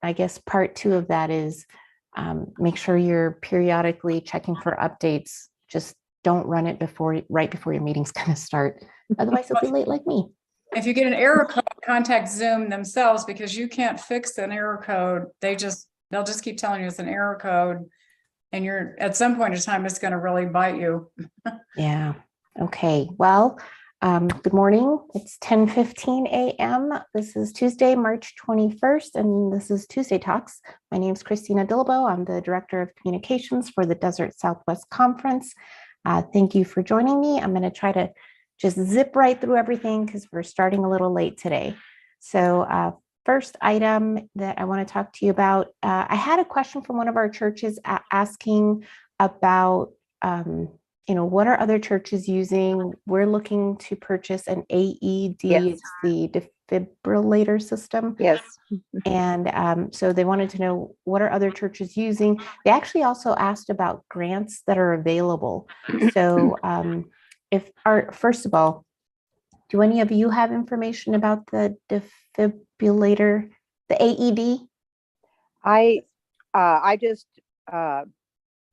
I guess part two of that is make sure you're periodically checking for updates. Just don't run it right before your meeting's going to start. Otherwise, you'll be late like me. If you get an error code, contact Zoom themselves, because you can't fix an error code. They'll just keep telling you it's an error code, and you're at some point in time, it's going to really bite you. Yeah. Okay. Well, good morning. It's 10:15 a.m. This is Tuesday, March 21st, and this is Tuesday Talks. My name is Christina Dilbo. I'm the Director of Communications for the Desert Southwest Conference. Thank you for joining me. I'm going to try to just zip right through everything because we're starting a little late today. So first item that I want to talk to you about, I had a question from one of our churches asking about, what are other churches using? We're looking to purchase an AED, Yes. It's the defibrillator system. Yes. And so they wanted to know, what are other churches using? They actually also asked about grants that are available. So first of all, do any of you have information about the defibrillator, the AED?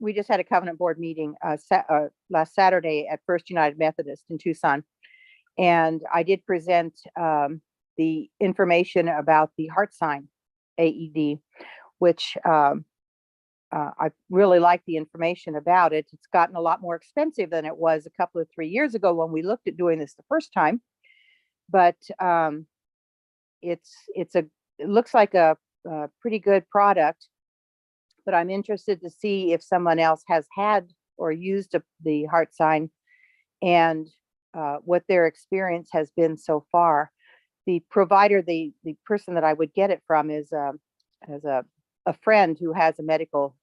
We just had a covenant board meeting last Saturday at First United Methodist in Tucson, and I did present the information about the heart sign AED, which I really like the information about it. It's gotten a lot more expensive than it was a couple of 3 years ago when we looked at doing this the first time, but it looks like a pretty good product. But I'm interested to see if someone else has had or used the heart sign and what their experience has been so far. The provider, the person that I would get it from is a friend who has a medical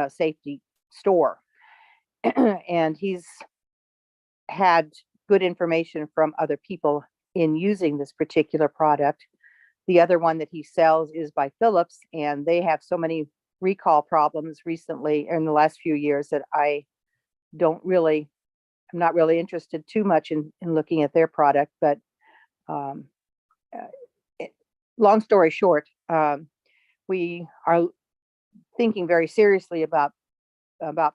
safety store, and he's had good information from other people in using this particular product. The other one that he sells is by Philips, and they have so many recall problems recently in the last few years that I'm not really interested too much in looking at their product. But long story short, we are thinking very seriously about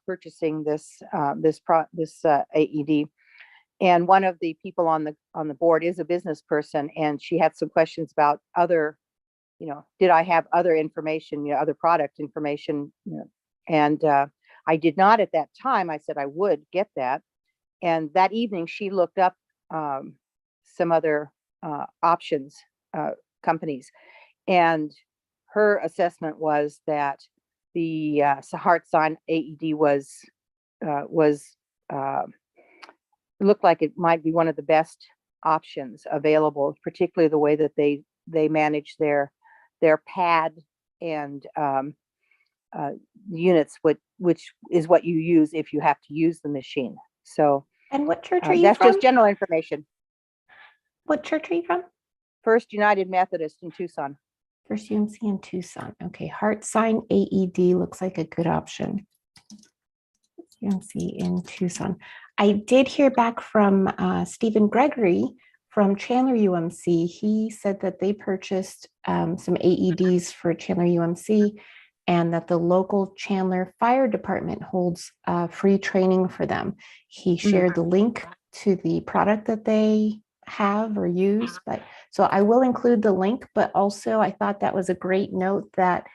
purchasing this AED. And one of the people on the board is a business person, and she had some questions about other, did I have other information, other product information? And I did not at that time. I said I would get that. And that evening she looked up some other options, companies. And her assessment was that the heart sign AED looked like it might be one of the best options available, particularly the way that they manage their pad and units, which is what you use if you have to use the machine. So, and what church are you that's from? just general information. What church are you from? First United Methodist in Tucson. First UMC in Tucson. Okay, heart sign AED looks like a good option. UMC in Tucson. I did hear back from Stephen Gregory from Chandler UMC. He said that they purchased some AEDs for Chandler UMC, and that the local Chandler Fire Department holds free training for them. He shared the link to the product that they have or use, so I will include the link, but also I thought that was a great note that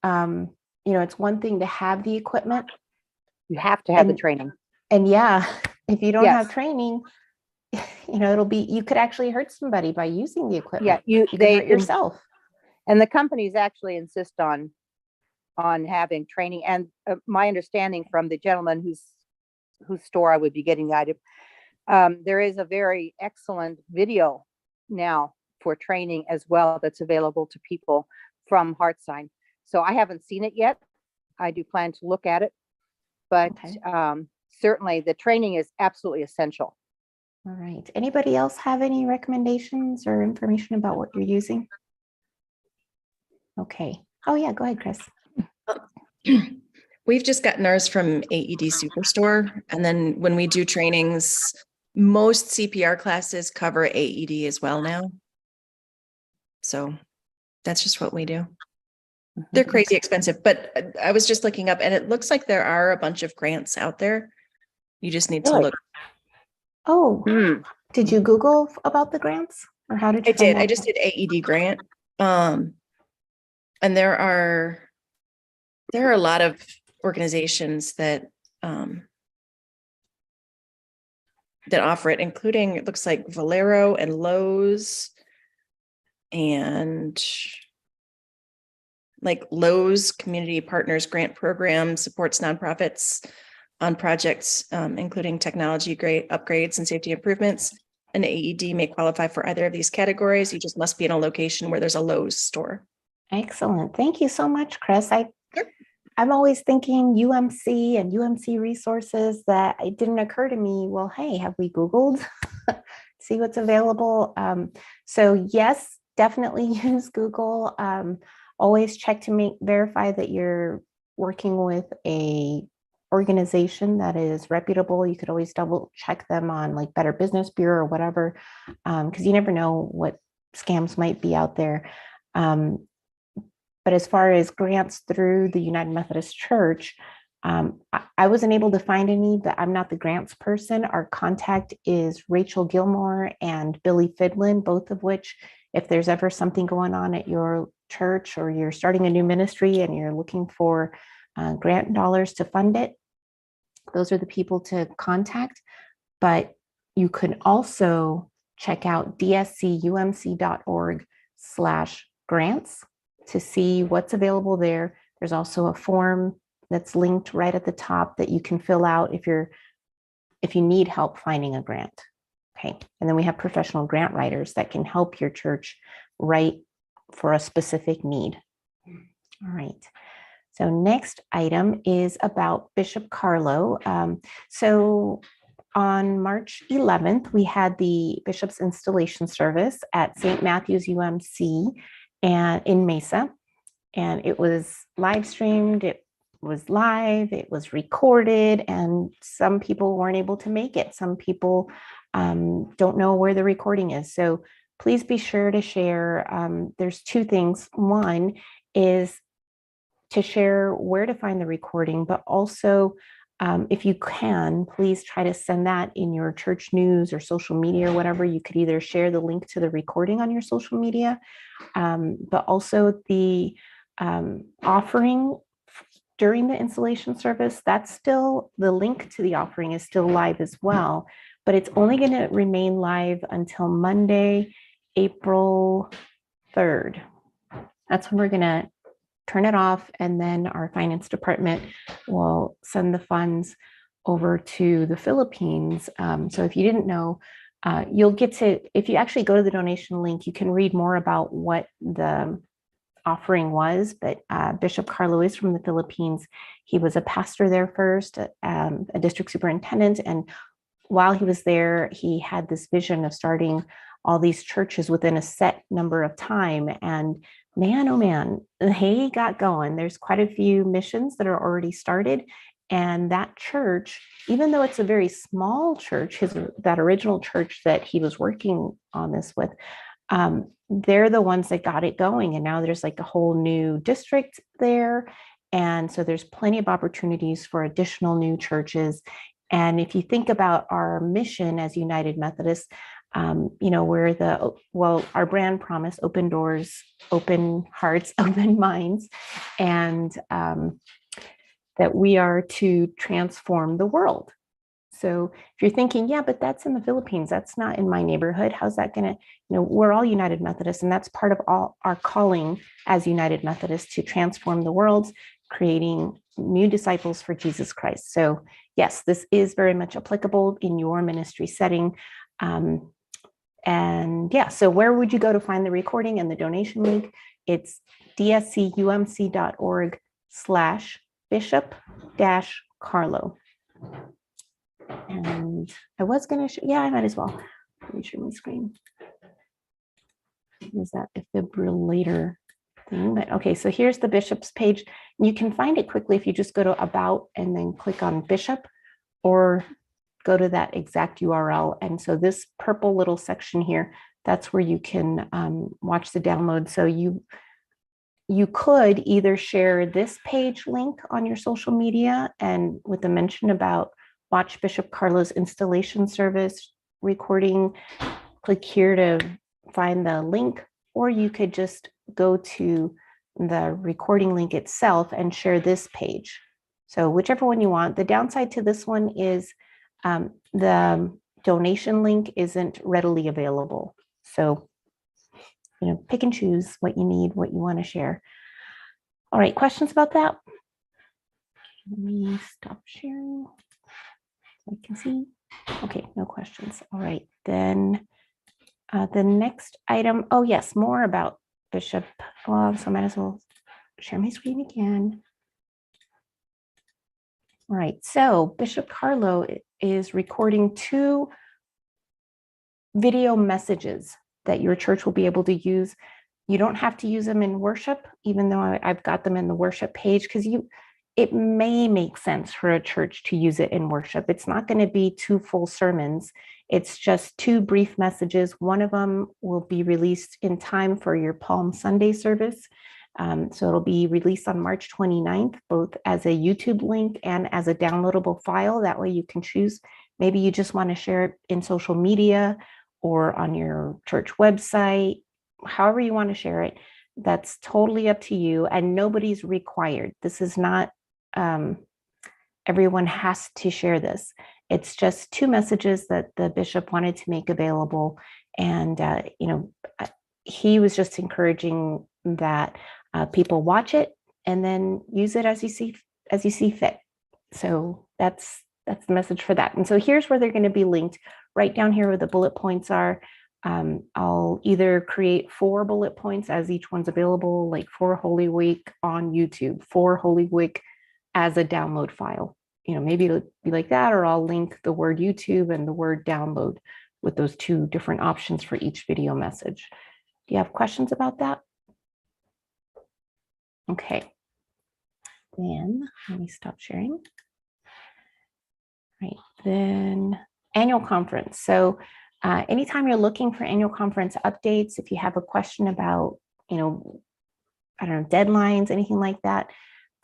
it's one thing to have the equipment. You have to have the training. And yeah, if you don't have training, you could actually hurt somebody by using the equipment. Yeah, you could hurt yourself. And the companies actually insist on having training. And my understanding from the gentleman whose store I would be getting the item, there is a very excellent video now for training as well that's available to people from Heart Sign. So I haven't seen it yet. I do plan to look at it, but certainly the training is absolutely essential. All right. Anybody else have any recommendations or information about what you're using? Okay. Oh yeah, go ahead, Chris. We've just gotten ours from AED Superstore. And then when we do trainings, most CPR classes cover AED as well now. So that's just what we do. They're crazy expensive, but I was just looking up and it looks like there are a bunch of grants out there. You just need to Really? look. Oh, Hmm. did you Google about the grants or how did you I did. find I out? just did AED grant. And there are a lot of organizations that that offer it, including it looks like Valero and Lowe's, and like Lowe's Community Partners Grant Program supports nonprofits on projects including technology upgrades and safety improvements. An AED may qualify for either of these categories. You just must be in a location where there's a Lowe's store. Excellent. Thank you so much, Chris. Sure. I'm always thinking UMC and UMC resources that it didn't occur to me. Well, hey, have we Googled? See what's available. So yes, definitely use Google. Always check to verify that you're working with a organization that is reputable. You could always double check them on like Better Business Bureau or whatever, because you never know what scams might be out there. But as far as grants through the United Methodist Church, I wasn't able to find any, but I'm not the grants person. Our contact is Rachel Gilmore and Billy Fidlin, both of which, if there's ever something going on at your church or you're starting a new ministry and you're looking for grant dollars to fund it, those are the people to contact. But you can also check out dscumc.org/grants to see what's available there. There's also a form that's linked right at the top that you can fill out if you need help finding a grant. Okay. And then we have professional grant writers that can help your church write for a specific need. All right. So next item is about Bishop Carlo. So on March 11th, we had the bishop's installation service at St. Matthew's UMC and in Mesa, and it was live streamed. It was live, it was recorded, and some people weren't able to make it. Some people don't know where the recording is. So please be sure to share. There's two things. One is to share where to find the recording, but also if you can, please try to send that in your church news or social media or whatever. You could either share the link to the recording on your social media, but also the offering during the installation service, that's still, the link to the offering is still live as well, but it's only going to remain live until Monday, April 3rd. That's when we're going to turn it off, and then our finance department will send the funds over to the Philippines. So if you didn't know, you'll get to, if you actually go to the donation link, you can read more about what the offering was, but Bishop Carlo is from the Philippines. He was a pastor there first, a district superintendent, and while he was there, he had this vision of starting all these churches within a set number of time. And man, oh man, he got going. There's quite a few missions that are already started. And that church, even though it's a very small church, that original church that he was working on this with, they're the ones that got it going. And now there's like a whole new district there. And so there's plenty of opportunities for additional new churches. And if you think about our mission as United Methodists, we're our brand promise, open doors, open hearts, open minds, and that we are to transform the world. So if you're thinking, yeah, but that's in the Philippines, that's not in my neighborhood, how's that going to, we're all United Methodists, and that's part of all our calling as United Methodists to transform the world, creating new disciples for Jesus Christ. So yes, this is very much applicable in your ministry setting. And yeah, so where would you go to find the recording and the donation link? It's dscumc.org/bishop-carlo. And I was going to, I might as well. Let me share my screen. Is that defibrillator thing? But okay, so here's the bishop's page. You can find it quickly if you just go to About and then click on Bishop, or go to that exact URL. And so this purple little section here, that's where you can watch the download. So You could either share this page link on your social media and with the mention about watch Bishop Carlo's installation service recording, click here to find the link, or you could just go to the recording link itself and share this page. So whichever one you want. The downside to this one is the donation link isn't readily available. So, pick and choose what you need, what you want to share. All right, questions about that? Let me stop sharing so I can see. Okay, no questions. All right, then the next item, oh yes, more about Bishop. Well, so I might as well share my screen again. All right, so Bishop Carlo is recording 2 video messages that your church will be able to use. You don't have to use them in worship, even though I've got them in the worship page, because it may make sense for a church to use it in worship. It's not going to be 2 full sermons. It's just 2 brief messages. One of them will be released in time for your Palm Sunday service. So it'll be released on March 29th, both as a YouTube link and as a downloadable file. That way you can choose. Maybe you just want to share it in social media or on your church website, however you want to share it. That's totally up to you, and nobody's required. This is not everyone has to share this. It's just 2 messages that the bishop wanted to make available. And, he was just encouraging that people watch it and then use it as you see fit. So that's the message for that. And so here's where they're going to be linked, right down here where the bullet points are. I'll either create 4 bullet points as each one's available, like for Holy Week on YouTube, for Holy Week as a download file. Maybe it'll be like that, or I'll link the word YouTube and the word download with those 2 different options for each video message. Do you have questions about that? Okay. Then let me stop sharing. Right, then annual conference. So anytime you're looking for annual conference updates, if you have a question about, deadlines, anything like that,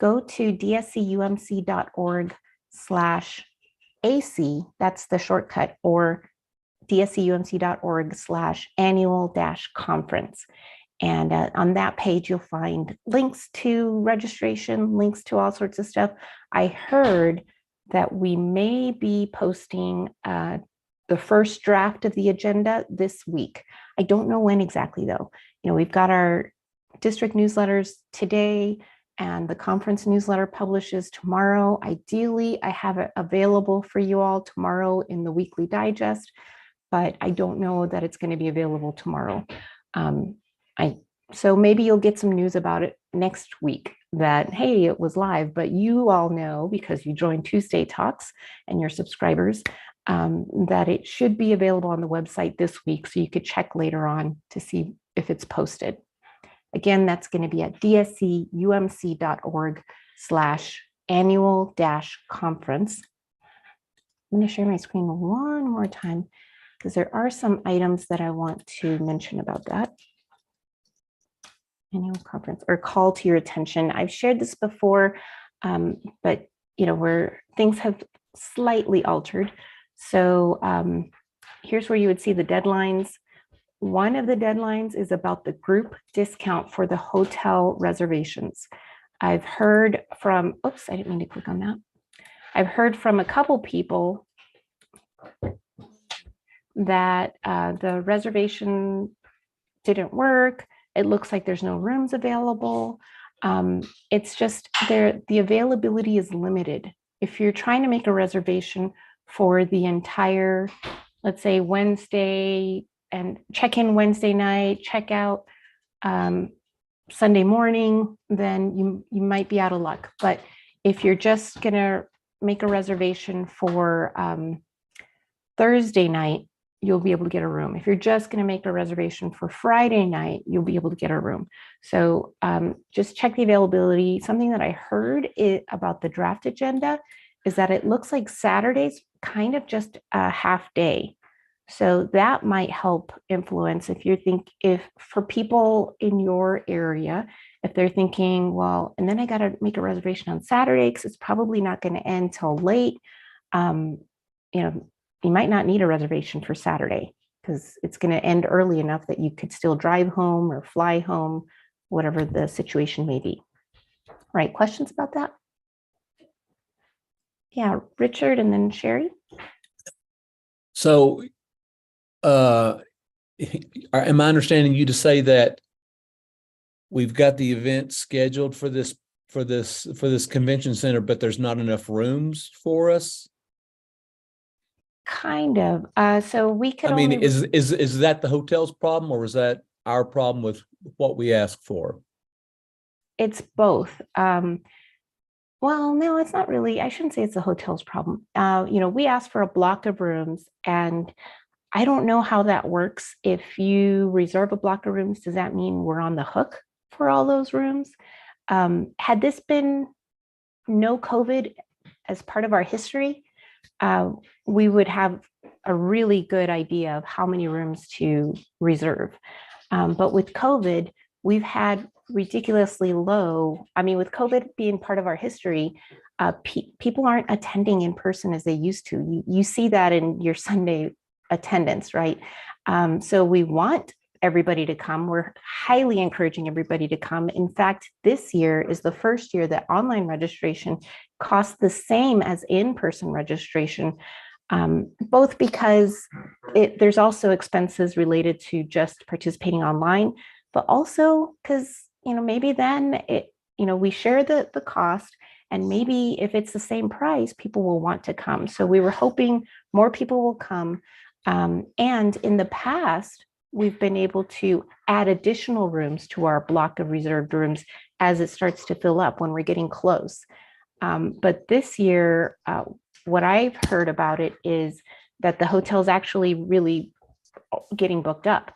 go to dscumc.org/AC, that's the shortcut, or dscumc.org/annual-conference. And on that page, you'll find links to registration, links to all sorts of stuff. I heard that we may be posting the first draft of the agenda this week. I don't know when exactly, though. We've got our district newsletters today, and the conference newsletter publishes tomorrow. Ideally, I have it available for you all tomorrow in the weekly digest, but I don't know that it's going to be available tomorrow. So maybe you'll get some news about it next week that, hey, it was live, but you all know, because you joined Tuesday Talks and your subscribers, that it should be available on the website this week. So you could check later on to see if it's posted. Again, that's going to be at dscumc.org/annual-conference. I'm going to share my screen one more time because there are some items that I want to mention about that. Annual conference, or call to your attention. I've shared this before, but where things have slightly altered. So here's where you would see the deadlines. One of the deadlines is about the group discount for the hotel reservations. I've heard from, oops, I didn't mean to click on that. I've heard from a couple people that the reservation didn't work. It looks like there's no rooms available. It's just the availability is limited. If you're trying to make a reservation for the entire, let's say Wednesday, and check in Wednesday night, check out Sunday morning, then you might be out of luck. But if you're just gonna make a reservation for Thursday night, you'll be able to get a room. If you're just going to make a reservation for Friday night, you'll be able to get a room. So just check the availability. Something that I heard about the draft agenda is that it looks like Saturday's kind of just a half day. So that might help influence if for people in your area, if they're thinking, well, and then I got to make a reservation on Saturday because it's probably not going to end till late. You know, you might not need a reservation for Saturday because it's going to end early enough that you could still drive home or fly home, whatever the situation may be. Right? Questions about that? Yeah, Richard and then Sherry. So, am I understanding you to say that we've got the event scheduled for this convention center, but there's not enough rooms for us? Kind of. So we could I mean, only is that the hotel's problem, or is that our problem with what we asked for? it's both. Well, no, it's not really. I shouldn't say it's the hotel's problem. You know, we asked for a block of rooms, and I don't know how that works. If you reserve a block of rooms, does that mean we're on the hook for all those rooms? Had this been no COVID as part of our history, we would have a really good idea of how many rooms to reserve. But with COVID, we've had ridiculously low. I mean, with COVID being part of our history, people aren't attending in person as they used to. You see that in your Sunday attendance, right? So we want everybody to come. We're highly encouraging everybody to come. In fact, this year is the first year that online registration costs the same as in-person registration, both because there's also expenses related to just participating online, but also because, you know, maybe then we share the cost, and maybe if it's the same price, people will want to come. So we were hoping more people will come. And in the past, we've been able to add additional rooms to our block of reserved rooms as it starts to fill up when we're getting close. But this year, what I've heard about it is that the hotel's actually really getting booked up.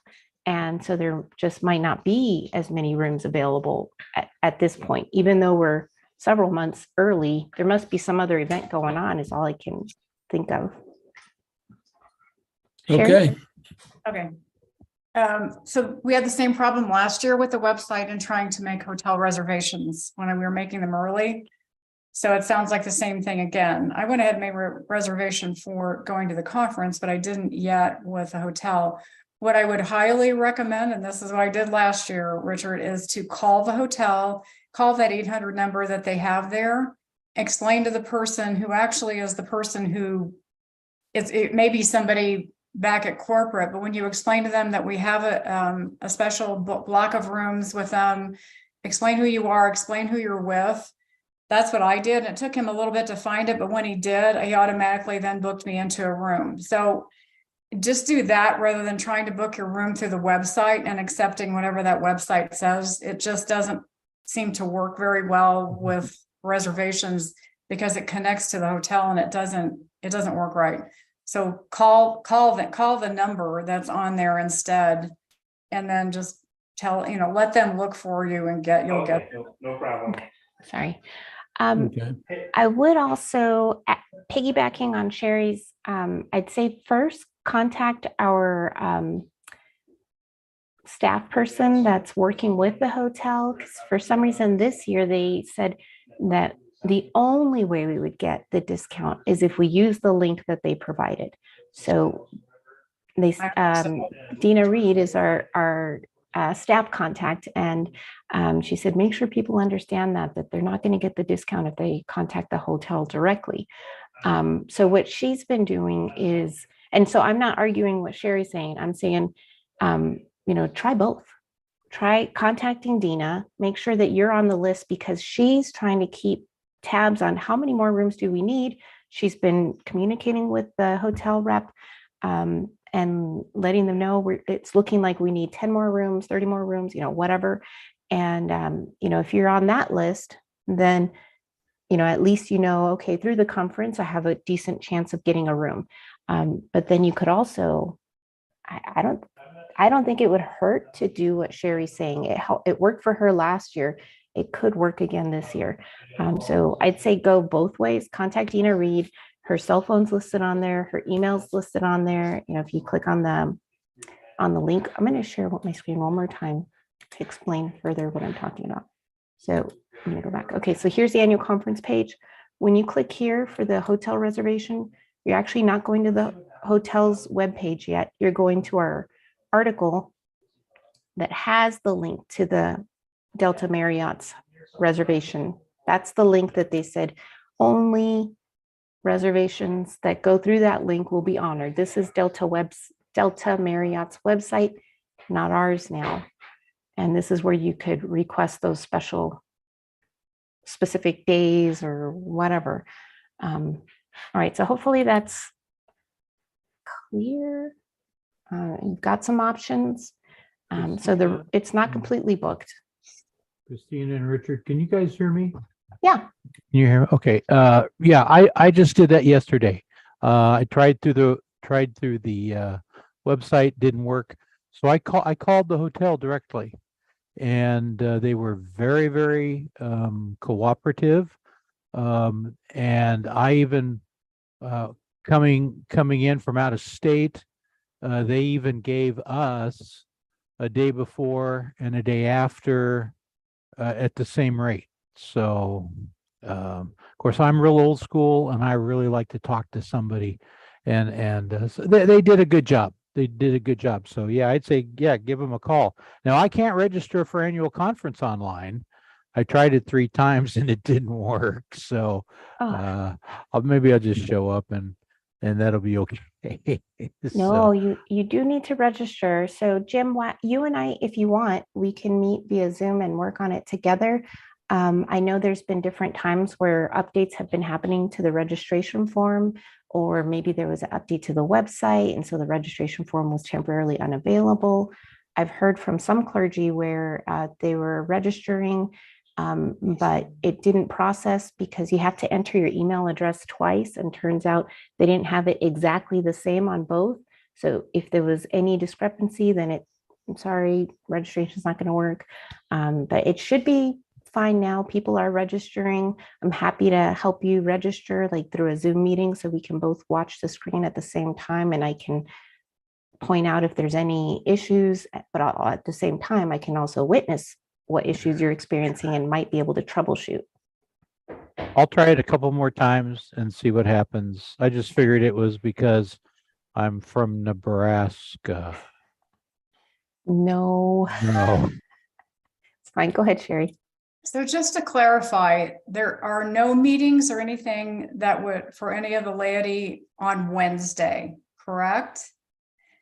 And so there just might not be as many rooms available at this point, even though we're several months early. There must be some other event going on, is all I can think of. Sherry? Okay. So we had the same problem last year with the website and trying to make hotel reservations when we were making them early. So it sounds like the same thing again. I went ahead and made a reservation for going to the conference, but I didn't yet with a hotel. What I would highly recommend, and this is what I did last year, Richard, is to call the hotel, call that 800 number that they have there, explain to the person who actually is the person who it may be somebody back at corporate, but when you explain to them that we have a special block of rooms with them, explain who you are, explain who you're with. That's what I did. And it took him a little bit to find it, but when he did, he automatically then booked me into a room. So just do that rather than trying to book your room through the website and accepting whatever that website says. It just doesn't seem to work very well with reservations because it connects to the hotel and it doesn't work right. So call the number that's on there instead, and then just let them look for you and you'll get. No problem. Okay. Sorry. Okay. I would also, piggybacking on Sherry's, I'd say first contact our staff person that's working with the hotel, because for some reason this year they said that the only way we would get the discount is if we use the link that they provided. So they, Dina Reed is our staff contact, and she said, make sure people understand that they're not going to get the discount if they contact the hotel directly. So what she's been doing is, and so I'm not arguing what Sherry's saying. I'm saying, try both. Try contacting Dina, make sure that you're on the list, because she's trying to keep tabs on how many more rooms do we need. She's been communicating with the hotel rep and letting them know it's looking like we need 10 more rooms, 30 more rooms, whatever. And, if you're on that list, then, at least, okay, through the conference, I have a decent chance of getting a room. But then you could also, I don't think it would hurt to do what Sherry's saying. It worked for her last year. It could work again this year. So I'd say go both ways. Contact Dina Reed. Her cell phone's listed on there. Her email's listed on there. If you click on the link, I'm going to share my screen one more time to explain further what I'm talking about. So I'm gonna go back. Okay, so here's the annual conference page. When you click here for the hotel reservation, you're actually not going to the hotel's webpage yet. You're going to our article that has the link to the Delta Marriott's reservation. That's the link that they said only reservations that go through that link will be honored. This is Delta Marriott's website, not ours now. And this is where you could request those specific days or whatever. All right, so hopefully that's clear. You've got some options. So it's not completely booked. Christina and Richard, can you guys hear me? Yeah. Can you hear me? Okay. Yeah, I just did that yesterday. I tried through the website, didn't work. So I called the hotel directly, and they were very, very cooperative. And I even coming in from out of state, they even gave us a day before and a day after at the same rate. So, of course, I'm real old school, and I really like to talk to somebody, and so they did a good job. They did a good job. So yeah, I'd say, yeah, give them a call. Now, I can't register for annual conference online. I tried it 3 times and it didn't work. So maybe I'll just show up and that'll be okay. No, you do need to register. So Jim, you and I, if you want, we can meet via Zoom and work on it together. I know there's been different times where updates have been happening to the registration form, or maybe there was an update to the website, and so the registration form was temporarily unavailable. I've heard from some clergy where they were registering, but it didn't process because you have to enter your email address twice, and turns out they didn't have it exactly the same on both. So if there was any discrepancy, then I'm sorry, registration's not going to work. But it should be fine now. People are registering. I'm happy to help you register like through a Zoom meeting so we can both watch the screen at the same time, and I can point out if there's any issues, but at the same time, I can also witness what issues you're experiencing and might be able to troubleshoot. I'll try it a couple more times and see what happens. I just figured it was because I'm from Nebraska. No, No. it's fine. Go ahead, Sherry. So just to clarify, there are no meetings or anything that would, for any of the laity on Wednesday, correct?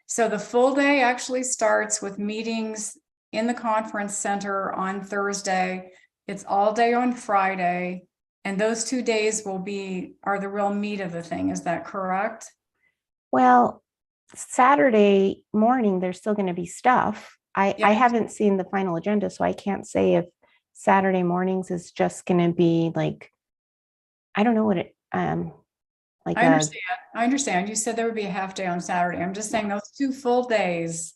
So the full day actually starts with meetings in the conference center on Thursday. It's all day on Friday. And those 2 days are the real meat of the thing. Is that correct? Well, Saturday morning, there's still going to be stuff. I haven't seen the final agenda, so I can't say if Saturday mornings is just going to be like, I don't know what it, like. I understand. You said there would be a half day on Saturday. I'm just saying those 2 full days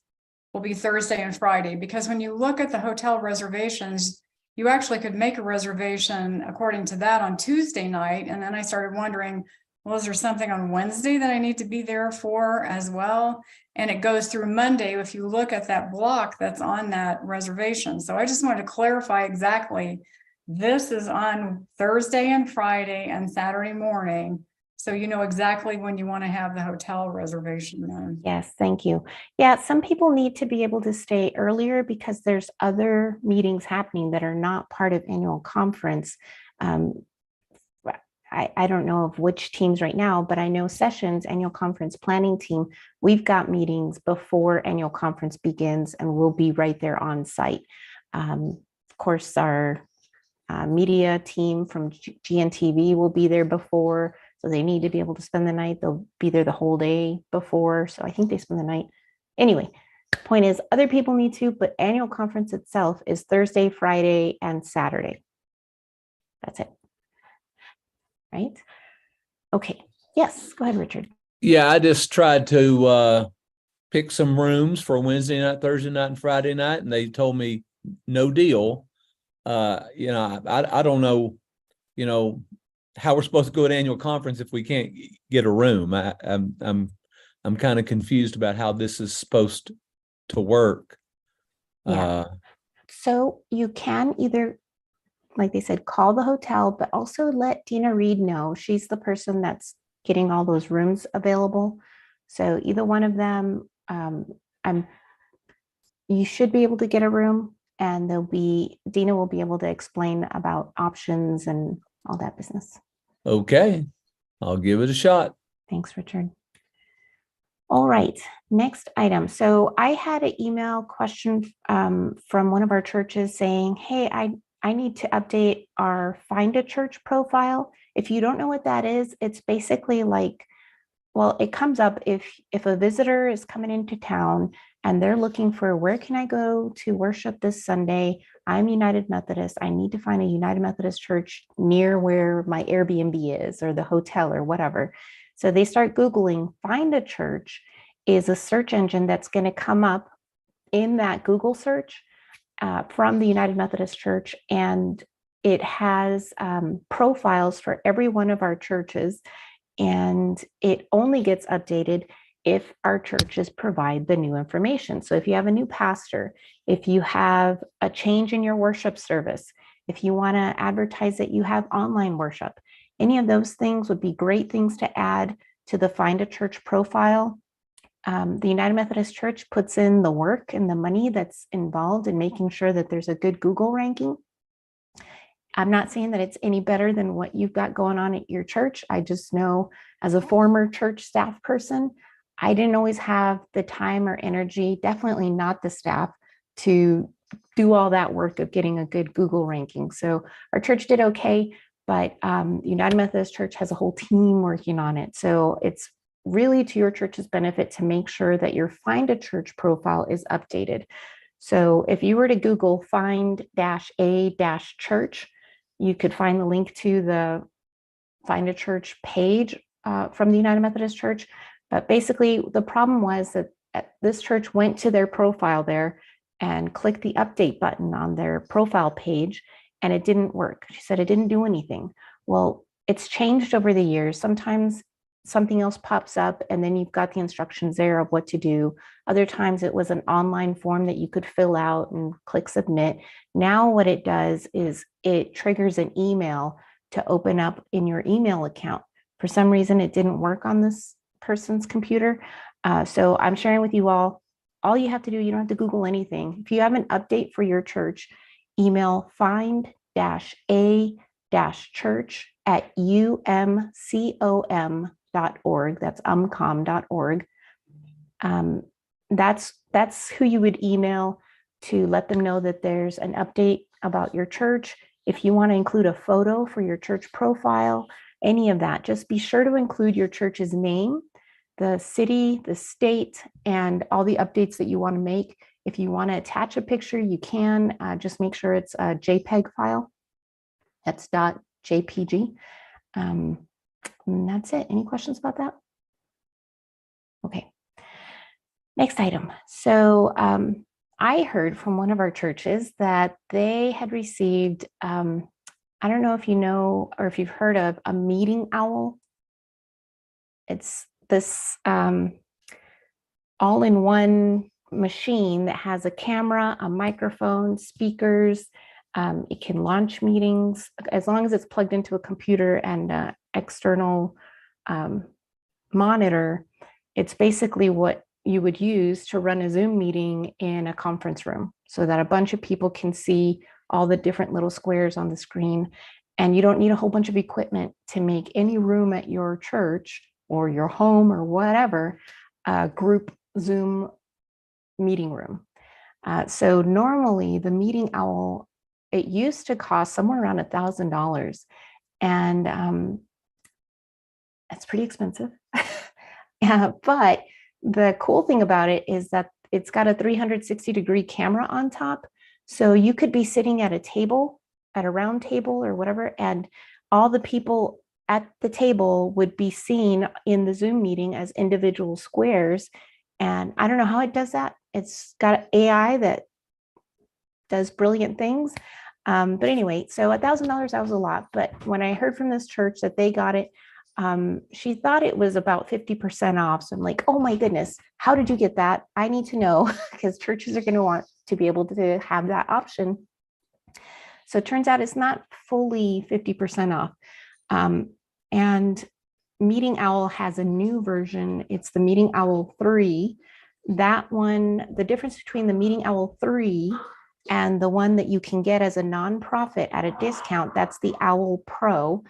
will be Thursday and Friday, because when you look at the hotel reservations, you actually could make a reservation according to that on Tuesday night. And then I started wondering, well, is there something on Wednesday that I need to be there for as well? And it goes through Monday if you look at that block that's on that reservation. So I just wanted to clarify exactly, this is on Thursday and Friday and Saturday morning. So you know exactly when you want to have the hotel reservation then. Yes, thank you. Yeah, some people need to be able to stay earlier because there's other meetings happening that are not part of annual conference. I don't know of which teams right now, but I know Sessions, annual conference planning team, we've got meetings before annual conference begins, and we'll be right there on site. Of course, our media team from GNTV will be there before, so they need to be able to spend the night. They'll be there the whole day before, so I think they spend the night. Anyway, point is, other people need to, but annual conference itself is Thursday, Friday, and Saturday. That's it. Right? Okay. Yes, go ahead, Richard. Yeah, I just tried to pick some rooms for Wednesday night, Thursday night, and Friday night, and they told me no deal. I don't know, how we're supposed to go to annual conference if we can't get a room. I'm kind of confused about how this is supposed to work. Yeah. So you can either like they said, call the hotel, but also let Dina Reed know. She's the person that's getting all those rooms available. So either one of them, you should be able to get a room, and Dina will be able to explain about options and all that business. Okay, I'll give it a shot. Thanks, Richard. All right, next item. So I had an email question from one of our churches saying, hey, I need to update our Find a Church profile. If you don't know what that is, it's basically like, well, it comes up if a visitor is coming into town and they're looking for, where can I go to worship this Sunday? I'm United Methodist. I need to find a United Methodist church near where my Airbnb is or the hotel or whatever. So they start Googling. Find a Church is a search engine that's going to come up in that Google search from the United Methodist Church. And it has profiles for every one of our churches. And it only gets updated if our churches provide the new information. So if you have a new pastor, if you have a change in your worship service, if you want to advertise that you have online worship, any of those things would be great things to add to the Find a Church profile. The United Methodist Church puts in the work and the money that's involved in making sure that there's a good Google ranking. I'm not saying that it's any better than what you've got going on at your church. I just know, as a former church staff person, I didn't always have the time or energy, definitely not the staff, to do all that work of getting a good Google ranking. So our church did okay, but United Methodist Church has a whole team working on it. So it's really to your church's benefit to make sure that your Find a Church profile is updated. So if you were to Google find-a-church, you could find the link to the Find a Church page from the United Methodist Church. But basically, the problem was that this church went to their profile there and clicked the update button on their profile page, and it didn't work. She said it didn't do anything. Well, it's changed over the years. Sometimes something else pops up, and then you've got the instructions there of what to do. Other times it was an online form that you could fill out and click submit. Now what it does is it triggers an email to open up in your email account. For some reason, it didn't work on this person's computer. So I'm sharing with you all you have to do, you don't have to Google anything. If you have an update for your church, email find-a-church@umcom.org. That's umcom.org. That's who you would email to let them know that there's an update about your church. If you want to include a photo for your church profile, any of that, just be sure to include your church's name, the city, the state, and all the updates that you want to make. If you want to attach a picture, you can. Just make sure it's a JPEG file. That's .jpg. And that's it. Any questions about that? Okay. Next item. So I heard from one of our churches that they had received, I don't know if you know or if you've heard of a meeting owl. It's this all-in-one machine that has a camera, a microphone, speakers. It can launch meetings as long as it's plugged into a computer and an external monitor. It's basically what you would use to run a Zoom meeting in a conference room so that a bunch of people can see all the different little squares on the screen. And you don't need a whole bunch of equipment to make any room at your church or your home or whatever group Zoom meeting room. So normally the meeting owl, it used to cost somewhere around $1,000, and it's pretty expensive. But the cool thing about it is that it's got a 360-degree camera on top. So you could be sitting at a table, at a round table or whatever, and all the people at the table would be seen in the Zoom meeting as individual squares. And I don't know how it does that. It's got AI that does brilliant things. But anyway, so $1,000, that was a lot. But when I heard from this church that they got it, she thought it was about 50% off. So I'm like, oh my goodness, how did you get that? I need to know, because churches are going to want to be able to have that option. So it turns out it's not fully 50% off. And Meeting Owl has a new version. It's the Meeting Owl 3. That one, the difference between the Meeting Owl 3 and the one that you can get as a nonprofit at a discount, that's the Owl Pro.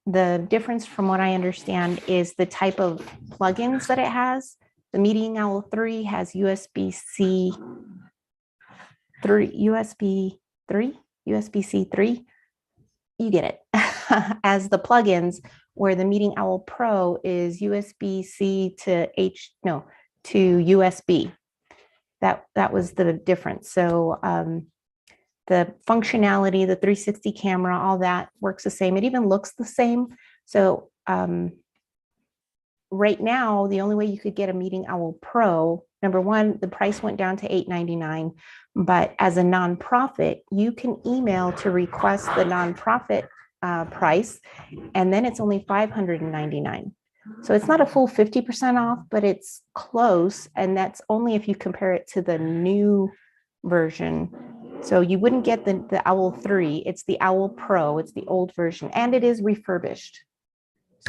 The difference from what I understand is the type of plugins that it has. The Meeting Owl 3 has USB-C 3, USB-C 3. You get it as the plugins, where the Meeting Owl Pro is USB-C to USB. That was the difference. So the functionality, the 360 camera, all that works the same. It even looks the same. So right now, the only way you could get a Meeting Owl Pro, number one, the price went down to $8.99. But as a nonprofit, you can email to request the nonprofit price, and then it's only $599. So it's not a full 50% off, but it's close. And that's only if you compare it to the new version. So you wouldn't get the Owl 3, it's the Owl Pro, it's the old version, and it is refurbished.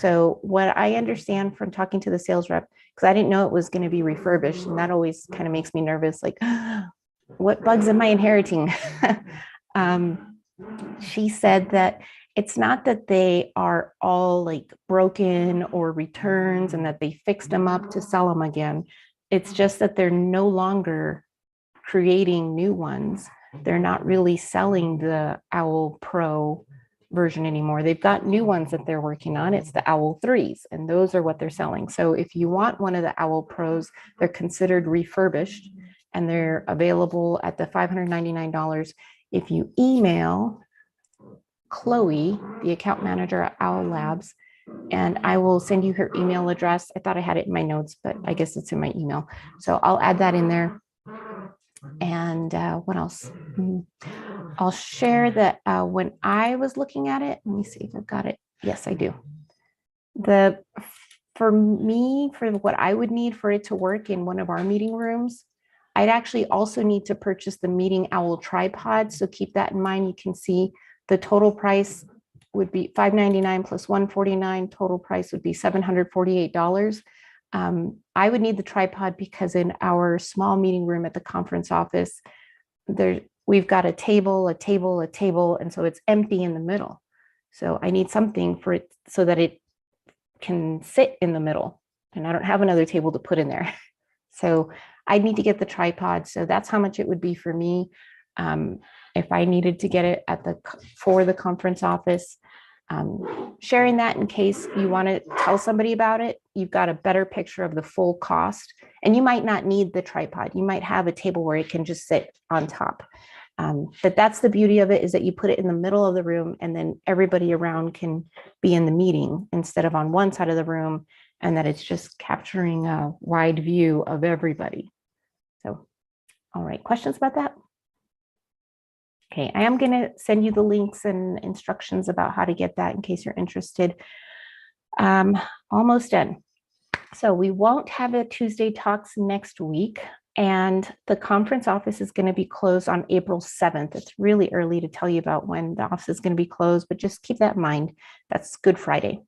So what I understand from talking to the sales rep, because I didn't know it was going to be refurbished, and that always kind of makes me nervous, like, what bugs am I inheriting? She said that it's not that they are all like broken or returns and that they fixed them up to sell them again. It's just that they're no longer creating new ones. They're not really selling the Owl Pro version anymore. They've got new ones that they're working on. It's the Owl 3s, and those are what they're selling. So if you want one of the Owl Pros, they're considered refurbished, and they're available at the $599 if you email Chloe, the account manager at Owl Labs, and I will send you her email address. I thought I had it in my notes, but I guess it's in my email. So I'll add that in there. And what else? I'll share that when I was looking at it, let me see if I've got it. Yes, I do. For what I would need for it to work in one of our meeting rooms, I'd actually also need to purchase the Meeting Owl tripod. So keep that in mind. You can see the total price would be $599 plus $149. Total price would be $748. I would need the tripod because in our small meeting room at the conference office, we've got a table, and so it's empty in the middle. So I need something for it so that it can sit in the middle, and I don't have another table to put in there. So I need to get the tripod. So that's how much it would be for me. If I needed to get it for the conference office. Sharing that in case you want to tell somebody about it, you've got a better picture of the full cost, and you might not need the tripod. You might have a table where it can just sit on top. But that's the beauty of it, is that you put it in the middle of the room, and then everybody around can be in the meeting instead of on one side of the room, and that it's just capturing a wide view of everybody. So, all right, questions about that? Okay, I am going to send you the links and instructions about how to get that in case you're interested. Almost done. So we won't have a Tuesday talks next week, and the conference office is going to be closed on April 7th. It's really early to tell you about when the office is going to be closed, but just keep that in mind. That's Good Friday.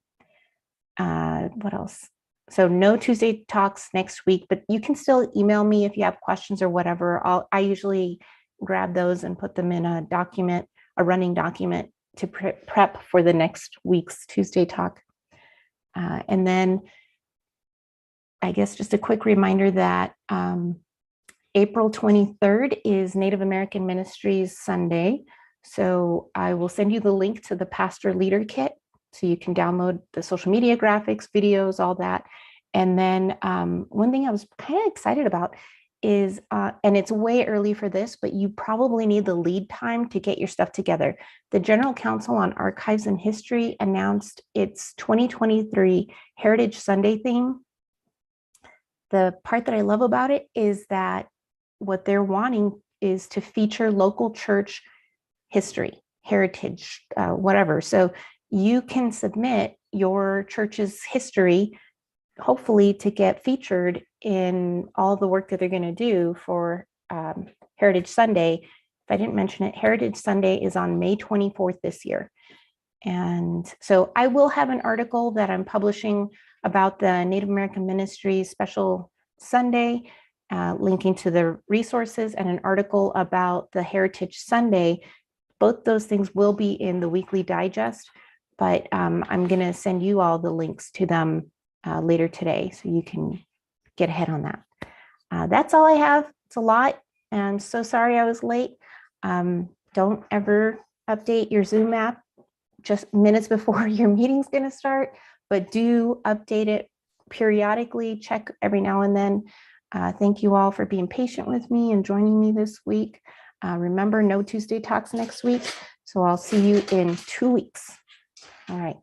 What else? So no Tuesday talks next week, but you can still email me if you have questions or whatever. I usually grab those and put them in a document, a running document, to prep for the next week's Tuesday talk. And then I guess just a quick reminder that April 23rd is Native American Ministries Sunday. So I will send you the link to the Pastor Leader Kit, so you can download the social media graphics, videos, all that. And then one thing I was kind of excited about is, and it's way early for this, but you probably need the lead time to get your stuff together. The General Council on Archives and History announced its 2023 Heritage Sunday theme. The part that I love about it is that what they're wanting is to feature local church history, heritage, whatever. So you can submit your church's history, hopefully to get featured in all the work that they're going to do for Heritage Sunday. I didn't mention it, Heritage Sunday is on May 24th this year. And so I will have an article that I'm publishing about the Native American Ministries Special Sunday, linking to the resources, and an article about the Heritage Sunday. Both those things will be in the weekly digest, but I'm going to send you all the links to them later today so you can get ahead on that. That's all I have. It's a lot. And so sorry I was late. Don't ever update your Zoom app just minutes before your meeting's going to start, but do update it periodically, check every now and then. Thank you all for being patient with me and joining me this week. Remember, no Tuesday Talks next week, so I'll see you in 2 weeks. All right.